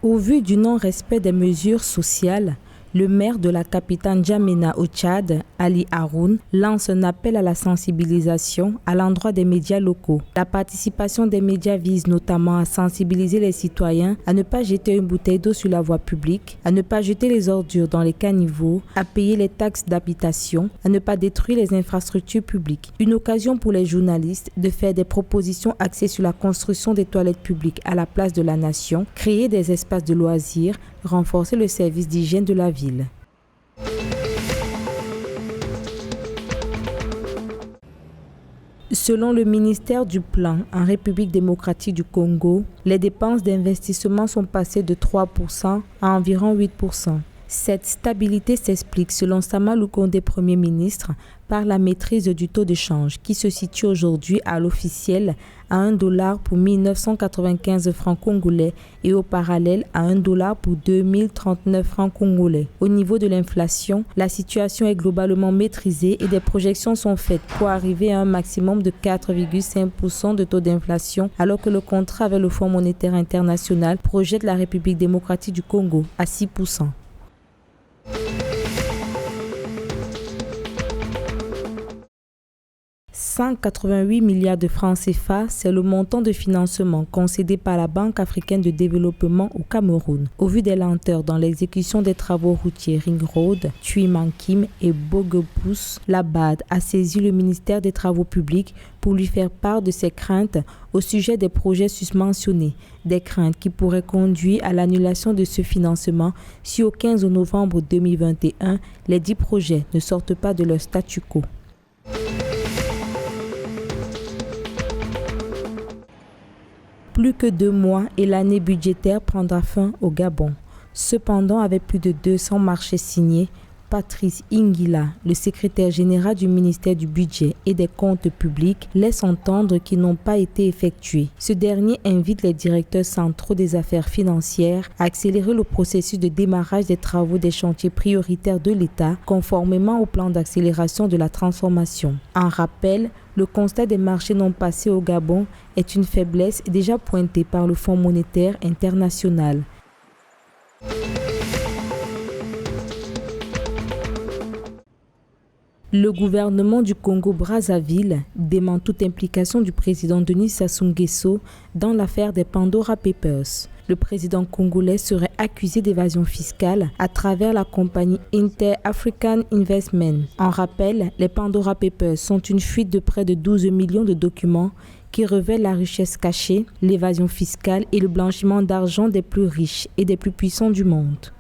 Au vu du non-respect des mesures sociales, le maire de la capitale N'Djamena au Tchad, Ali Haroun, lance un appel à la sensibilisation à l'endroit des médias locaux. La participation des médias vise notamment à sensibiliser les citoyens à ne pas jeter une bouteille d'eau sur la voie publique, à ne pas jeter les ordures dans les caniveaux, à payer les taxes d'habitation, à ne pas détruire les infrastructures publiques. Une occasion pour les journalistes de faire des propositions axées sur la construction des toilettes publiques à la place de la nation, créer des espaces de loisirs, renforcer le service d'hygiène de la ville. Selon le ministère du Plan en République démocratique du Congo, les dépenses d'investissement sont passées de 3% à environ 8%. Cette stabilité s'explique, selon Sama Lukonde, Premier ministre, par la maîtrise du taux de change qui se situe aujourd'hui à l'officiel à $1 pour 1995 francs congolais et au parallèle à $1 pour 2039 francs congolais. Au niveau de l'inflation, la situation est globalement maîtrisée et des projections sont faites pour arriver à un maximum de 4,5% de taux d'inflation, alors que le contrat avec le Fonds monétaire international projette la République démocratique du Congo à 6%. « 188 milliards de francs CFA, c'est le montant de financement concédé par la Banque africaine de développement au Cameroun. Au vu des lenteurs dans l'exécution des travaux routiers Ring Road, Tui-Mankim et Bogopous, la BAD a saisi le ministère des Travaux publics pour lui faire part de ses craintes au sujet des projets susmentionnés, des craintes qui pourraient conduire à l'annulation de ce financement si au 15 novembre 2021, les 10 projets ne sortent pas de leur statu quo. Plus que 2 mois et l'année budgétaire prendra fin au Gabon. Cependant, avec plus de 200 marchés signés, Patrice Ingila, le secrétaire général du ministère du Budget et des Comptes publics, laisse entendre qu'ils n'ont pas été effectués. Ce dernier invite les directeurs centraux des affaires financières à accélérer le processus de démarrage des travaux des chantiers prioritaires de l'État, conformément au plan d'accélération de la transformation. En rappel, le constat des marchés non passés au Gabon est une faiblesse déjà pointée par le Fonds monétaire international. Le gouvernement du Congo-Brazzaville dément toute implication du président Denis Sassou Nguesso dans l'affaire des Pandora Papers. Le président congolais serait accusé d'évasion fiscale à travers la compagnie Inter-African Investment. En rappel, les Pandora Papers sont une fuite de près de 12 millions de documents qui révèlent la richesse cachée, l'évasion fiscale et le blanchiment d'argent des plus riches et des plus puissants du monde.